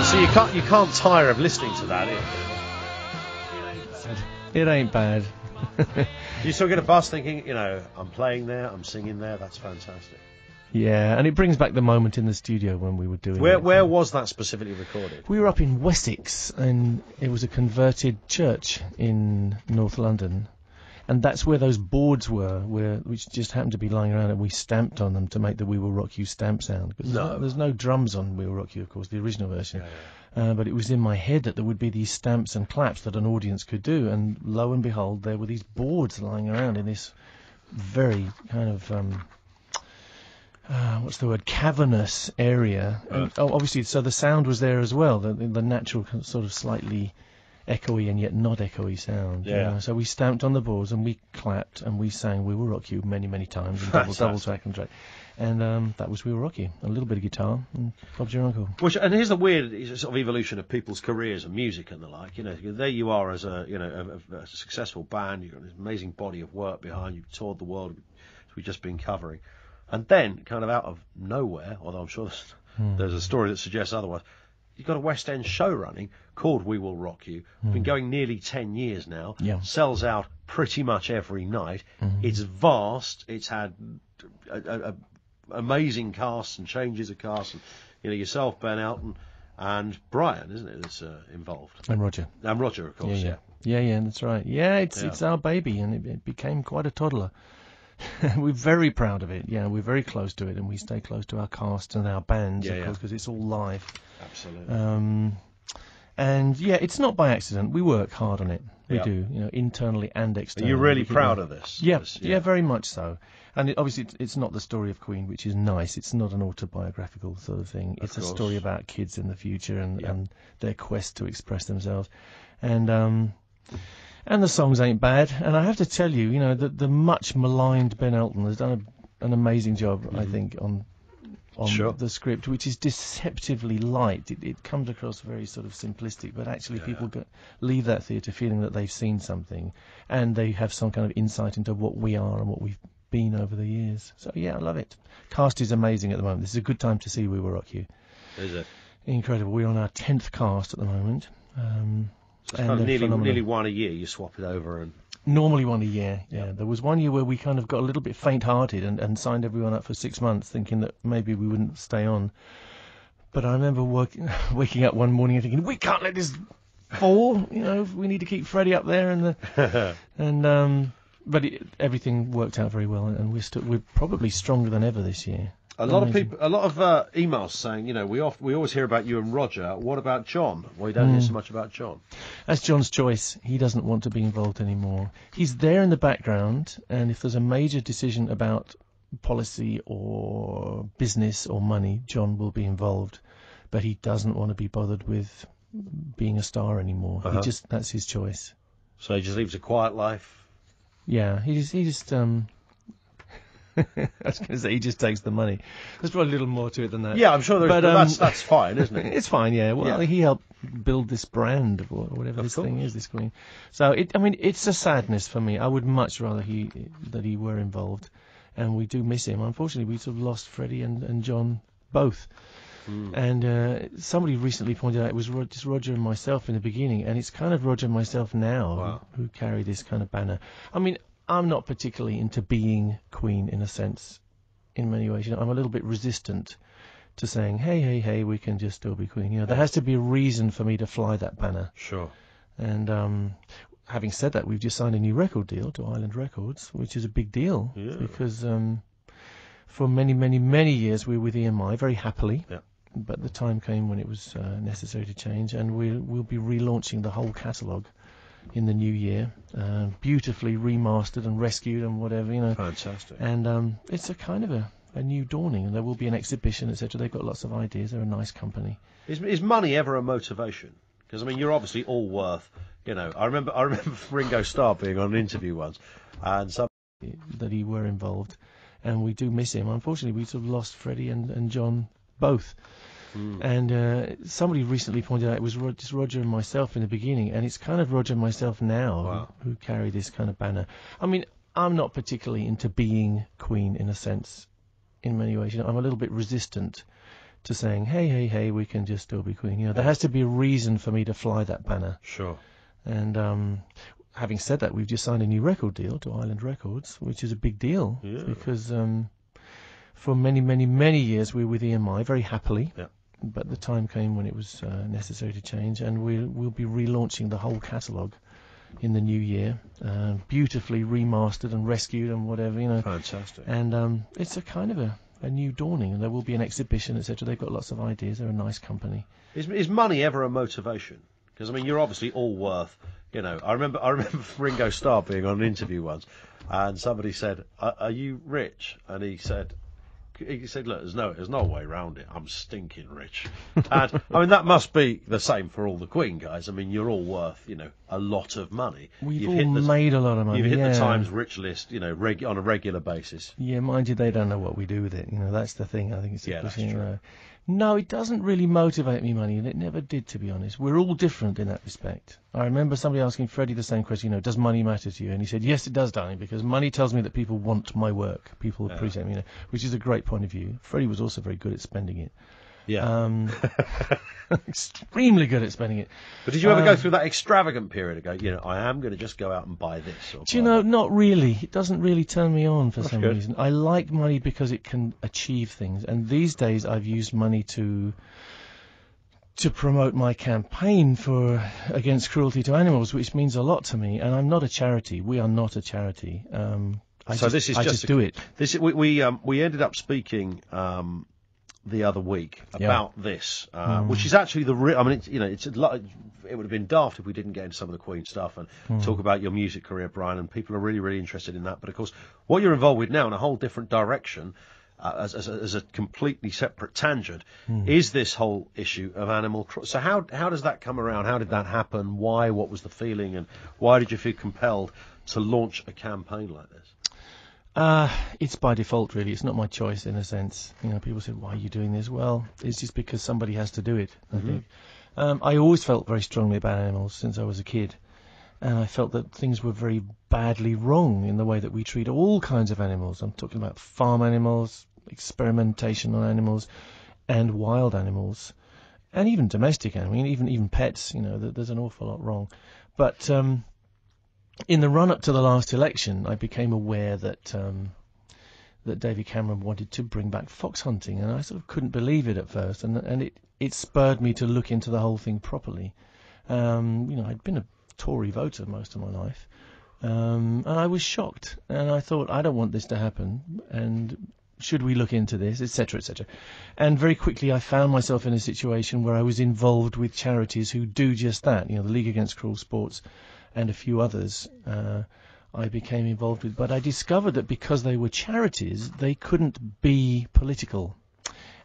So you can't tire of listening to that. It ain't bad. You still get a buzz thinking, I'm playing there, I'm singing there. That's fantastic. Yeah, and it brings back the moment in the studio when we were doing it. Where was that specifically recorded? We were up in Wessex, and it was a converted church in North London. And that's where those boards were, which just happened to be lying around, and we stamped on them to make the We Will Rock You stamp sound. There's no drums on We Will Rock You, of course, the original version. Yeah. But it was in my head that there would be these stamps and claps that an audience could do, and lo and behold, there were these boards lying around in this very kind of cavernous area. And, obviously, so the sound was there as well, the natural sort of slightly echoey and yet not echoey sound. Yeah. So we stamped on the boards and we clapped and we sang We Will Rock You many, many times, and double track and track. And that was We Will Rock You. A little bit of guitar, and Bob's your uncle. And here's the weird sort of evolution of people's careers and music and the like. There you are as a successful band. You've got this amazing body of work behind you. You've toured the world, as we've just been covering. And then, kind of out of nowhere, although I'm sure there's a story that suggests otherwise, you've got a West End show running called We Will Rock You. Been going nearly 10 years now. Yeah. Sells out pretty much every night. It's vast. It's had amazing casts and changes of casts. And, yourself, Ben Elton, and Brian, isn't it, that's involved? And Roger. And Roger, of course, yeah. Yeah, that's right. Yeah, it's our baby, and it became quite a toddler. We're very proud of it. Yeah, we're very close to it, and we stay close to our cast and our bands, of course, because it's all live. Absolutely. And it's not by accident. We work hard on it. We do, internally and externally. Are you really proud of this? Yeah, very much so. And obviously, it's not the story of Queen, which is nice. It's not an autobiographical sort of thing. It's a story about kids in the future and their quest to express themselves. And the songs ain't bad. And I have to tell you, the much maligned Ben Elton has done an amazing job, I think, on the script, which is deceptively light. It comes across very sort of simplistic, but actually people leave that theatre feeling that they've seen something, and they have some kind of insight into what we are and what we've been over the years. So I love it. Cast is amazing at the moment. This is a good time to see We Will Rock You. Is it? Incredible. We're on our 10th cast at the moment. So it's kind of nearly one a year. You swap it over and. Normally one a year, yeah. There was one year where we kind of got a little bit faint-hearted and signed everyone up for 6 months, thinking that maybe we wouldn't stay on. But I remember waking up one morning and thinking, we can't let this fall. We need to keep Freddie up there, but everything worked out very well, and we're probably stronger than ever this year. A lot of emails saying, we always hear about you and Roger. What about John? Well, we don't hear so much about John. That's John's choice. He doesn't want to be involved anymore. He's there in the background, and if there's a major decision about policy or business or money, John will be involved. But he doesn't want to be bothered with being a star anymore. That's his choice. So he just lives a quiet life? Yeah, he just I was going to say he just takes the money. There's probably a little more to it than that. Yeah, I'm sure but that's fine, isn't it? It's fine, yeah. Well, he helped build this brand, or whatever this thing is, this Queen. So, it's a sadness for me. I would much rather that he were involved, and we do miss him. Unfortunately, we sort of lost Freddie and John both. And somebody recently pointed out it was just Roger and myself in the beginning, and it's kind of Roger and myself now who carry this kind of banner. I'm not particularly into being Queen in a sense, in many ways. I'm a little bit resistant to saying, hey, we can just still be Queen. There has to be a reason for me to fly that banner. Sure. And having said that, we've just signed a new record deal to Island Records, which is a big deal because for many, many, many years we were with EMI very happily. Yeah. But the time came when it was necessary to change, and we'll be relaunching the whole catalogue in the new year, beautifully remastered and rescued and whatever, Fantastic. And it's a kind of a new dawning, and there will be an exhibition, etc. They've got lots of ideas. They're a nice company. Is money ever a motivation? Because you're obviously all worth. I remember Ringo Starr being on an interview once, and that he were involved, and we do miss him. Unfortunately, we sort of lost Freddie and John both. And somebody recently pointed out it was just Roger and myself in the beginning, and it's kind of Roger and myself now who carry this kind of banner. I'm not particularly into being Queen in a sense, in many ways. I'm a little bit resistant to saying, hey, we can just still be Queen. You know, there has to be a reason for me to fly that banner. Sure. And having said that, we've just signed a new record deal to Island Records, which is a big deal because for many, many, many years we were with EMI very happily. Yeah. But the time came when it was necessary to change, and we'll be relaunching the whole catalogue in the new year, beautifully remastered and rescued and whatever, you know. Fantastic. And it's a kind of a new dawning, and there will be an exhibition, etc. They've got lots of ideas. They're a nice company. Is money ever a motivation? Because I mean, you're obviously all worth. You know, I remember Ringo Starr being on an interview once, and somebody said, "Are you rich?" And he said, "Look, there's no way around it. I'm stinking rich." And I mean, that must be the same for all the Queen guys. I mean, you're all worth, you know, a lot of money. We've all made a lot of money. You've hit the Times rich list, you know, on a regular basis. Yeah, mind you, they don't know what we do with it. You know, that's the thing. I think it's that's true. No, it doesn't really motivate me, money, and it never did, to be honest. We're all different in that respect. I remember somebody asking Freddie the same question, you know, does money matter to you? And he said, yes, it does, darling, because money tells me that people want my work. People appreciate me, you know, which is a great point of view. Freddie was also very good at spending it. Yeah. Extremely good at spending it. But did you ever go through that extravagant period and go, you know, I am going to just go out and buy this? Do you know, not really. It doesn't really turn me on for some good. reason. I like money because it can achieve things. And these days I've used money to promote my campaign against cruelty to animals, which means a lot to me. And I'm not a charity. We are not a charity. I just do it. We ended up speaking the other week about this, which is actually I mean, it would have been daft if we didn't get into some of the Queen stuff and talk about your music career, Brian. And people are really, really interested in that. But of course, what you're involved with now in a whole different direction, as a completely separate tangent, is this whole issue of animal cruelty. So how does that come around? How did that happen? Why? What was the feeling? And why did you feel compelled to launch a campaign like this? It's by default, really. It's not my choice, in a sense. You know, people say, why are you doing this? Well, it's just because somebody has to do it, I think. I always felt very strongly about animals since I was a kid. And I felt that things were very badly wrong in the way that we treat all kinds of animals. I'm talking about farm animals, experimentation on animals, and wild animals, and even domestic animals, I mean, even pets. You know, there's an awful lot wrong. But in the run-up to the last election, I became aware that David Cameron wanted to bring back fox hunting, and I sort of couldn't believe it at first, and it spurred me to look into the whole thing properly. You know, I'd been a Tory voter most of my life, and I was shocked, and I thought, I don't want this to happen, and should we look into this, etc., etc. And very quickly I found myself in a situation where I was involved with charities who do just that, you know, the League Against Cruel Sports, and a few others I became involved with. But I discovered that because they were charities, they couldn't be political.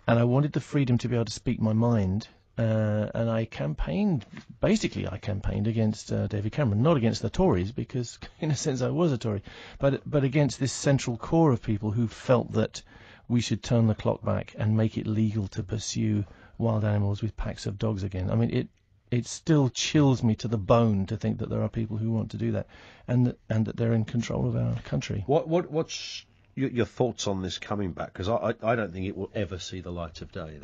And I wanted the freedom to be able to speak my mind. And I campaigned against David Cameron, not against the Tories, because in a sense I was a Tory, but against this central core of people who felt that we should turn the clock back and make it legal to pursue wild animals with packs of dogs again. I mean, it still chills me to the bone to think that there are people who want to do that, and that they're in control of our country. What's your thoughts on this coming back? Because I don't think it will ever see the light of day.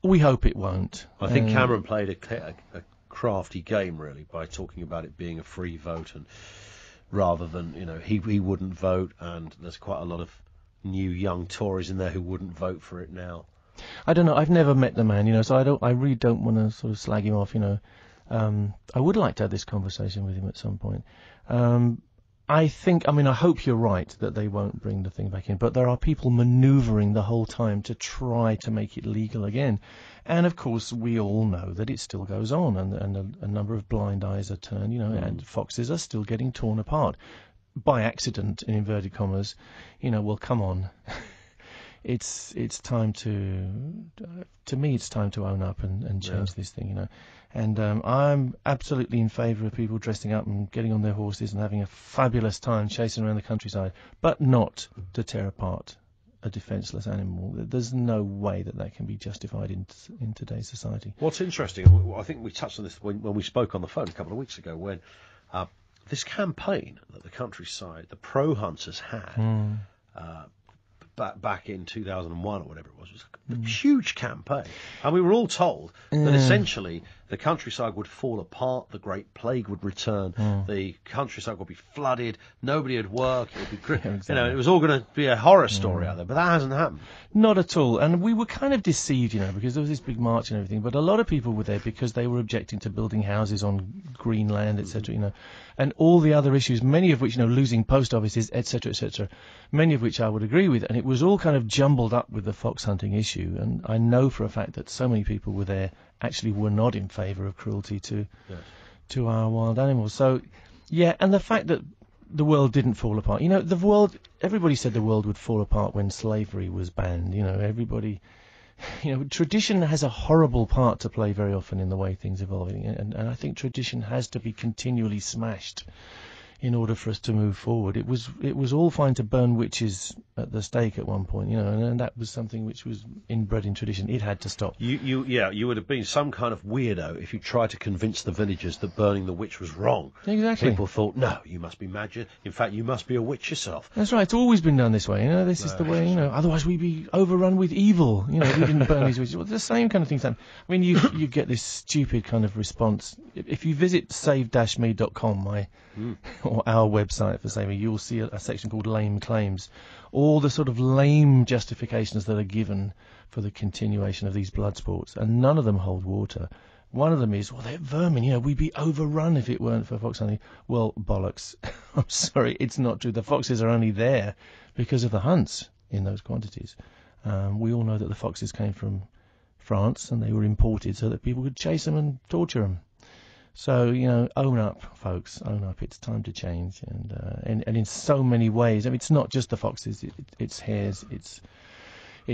We hope it won't. I think Cameron played a crafty game, really, by talking about it being a free vote, and rather than, you know, he wouldn't vote, and there's quite a lot of new young Tories in there who wouldn't vote for it now. I don't know. I've never met the man, you know, so I really don't want to sort of slag him off, you know. I would like to have this conversation with him at some point. I hope you're right that they won't bring the thing back in, but there are people manoeuvring the whole time to try to make it legal again. And of course, we all know that it still goes on, and a number of blind eyes are turned, you know, and foxes are still getting torn apart by accident, in inverted commas. You know, well, come on. It's time to me, it's time to own up and change this thing, you know. And I'm absolutely in favour of people dressing up and getting on their horses and having a fabulous time chasing around the countryside, but not to tear apart a defenceless animal. There's no way that can be justified in today's society. What's interesting, I think we touched on this when we spoke on the phone a couple of weeks ago, when this campaign that the countryside, the pro hunters had, back in 2001 or whatever it was like a huge campaign, and we were all told that essentially the countryside would fall apart, the Great Plague would return, the countryside would be flooded, nobody would work, it would be, exactly. it was all going to be a horror story out there, but that hasn't happened. Not at all, and we were kind of deceived, because there was this big march and everything, but a lot of people were there because they were objecting to building houses on green land, etc., and all the other issues, many of which, losing post offices, etc., many of which I would agree with, and it was all kind of jumbled up with the fox hunting issue, and I know for a fact that so many people were there actually were not in favour of cruelty to our wild animals. So, yeah, and the fact that the world didn't fall apart. Everybody said the world would fall apart when slavery was banned. Everybody, tradition has a horrible part to play very often in the way things evolve. And I think tradition has to be continually smashed in order for us to move forward. It was all fine to burn witches at the stake at one point, and that was something which was inbred in tradition. It had to stop. You would have been some kind of weirdo if you tried to convince the villagers that burning the witch was wrong. Exactly. People thought, no, you must be magic. In fact, you must be a witch yourself. That's right. It's always been done this way. This is the way. Otherwise we'd be overrun with evil. If we didn't burn these witches. Well, the same kind of things happen. I mean, you get this stupid kind of response. If you visit save-me.com, or our website for Save Me, you'll see a section called Lame Claims. All the sort of lame justifications that are given for the continuation of these blood sports, and none of them hold water. One of them is, well, they're vermin, we'd be overrun if it weren't for fox hunting. Well, bollocks. I'm sorry, it's not true. The foxes are only there because of the hunts in those quantities. We all know that the foxes came from France, and they were imported so that people could chase them and torture them. So, own up, folks, own up. It's time to change. And in so many ways, it's not just the foxes, it's hares, it's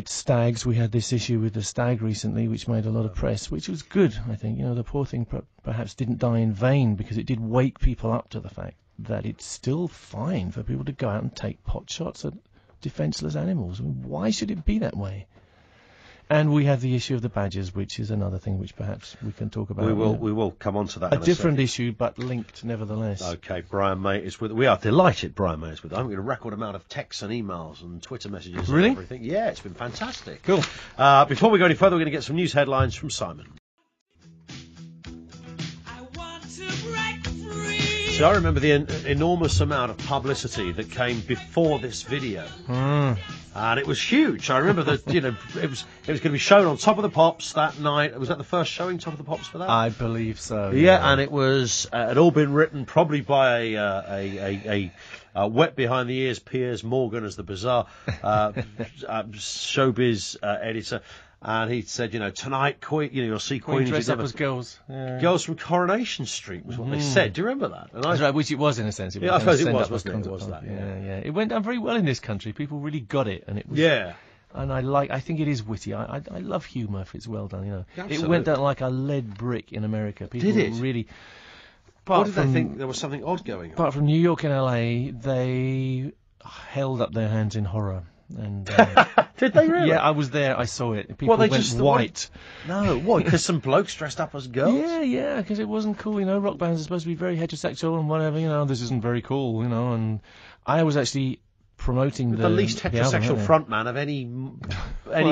stags. We had this issue with the stag recently, which made a lot of press, which was good, I think. The poor thing perhaps didn't die in vain, because it did wake people up to the fact that it's still fine for people to go out and take pot shots at defenceless animals. Why should it be that way? And we have the issue of the badgers, which is another thing which perhaps we can talk about. We will come on to that. A different issue, but linked nevertheless. Okay, Brian May is with. We are delighted Brian May is with. I'm getting a record amount of texts and emails and Twitter messages. Really? And everything. Yeah, it's been fantastic. Cool. Before we go any further, we're going to get some news headlines from Simon. So I remember the enormous amount of publicity that came before this video. And it was huge. I remember that, it was going to be shown on Top of the Pops that night. Was that the first showing, Top of the Pops, for that? I believe so. Yeah, and it was had all been written probably by a wet behind the ears Piers Morgan as the bizarre showbiz editor. And he said, tonight, Queen, you'll see Queen dress up as girls. Yeah. Girls from Coronation Street was what they said. Do you remember that? And that's right, which it was in a sense. I suppose it was, wasn't it? It was that. Yeah. It went down very well in this country. People really got it, and it was. Yeah. And I think it is witty. I love humour if it's well done. Absolutely. It went down like a lead brick in America. People did it? Really. What did they think? There was something odd going on. Apart from New York and LA, they held up their hands in horror. And did they really? Yeah, I was there. I saw it. People went white. No, what? Because some blokes dressed up as girls? Yeah, because it wasn't cool. Rock bands are supposed to be very heterosexual and whatever. This isn't very cool. And I was actually promoting the least heterosexual frontman of any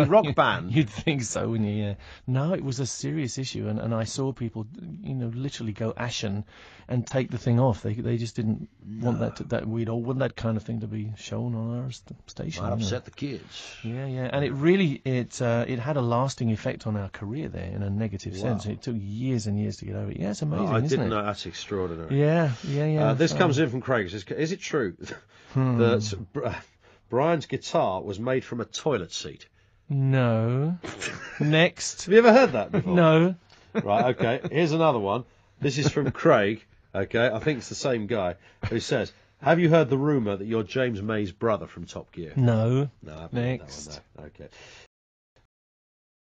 rock band. You'd think so, wouldn't you? Yeah. No, it was a serious issue, and I saw people, literally go ashen and take the thing off. They just didn't want that we'd all want that kind of thing to be shown on our station. Might upset the kids. Yeah, and it really it had a lasting effect on our career there in a negative sense. It took years and years to get over it. Yeah, it's amazing. I didn't know. That's extraordinary. Yeah. This comes in from Craig. Is it true that Brian's guitar was made from a toilet seat? No. Next. Have you ever heard that before? No. Right, okay. Here's another one. This is from Craig, okay? I think it's the same guy, who says, have you heard the rumour that you're James May's brother from Top Gear? No. No, I've Next. Heard that one, no. Okay.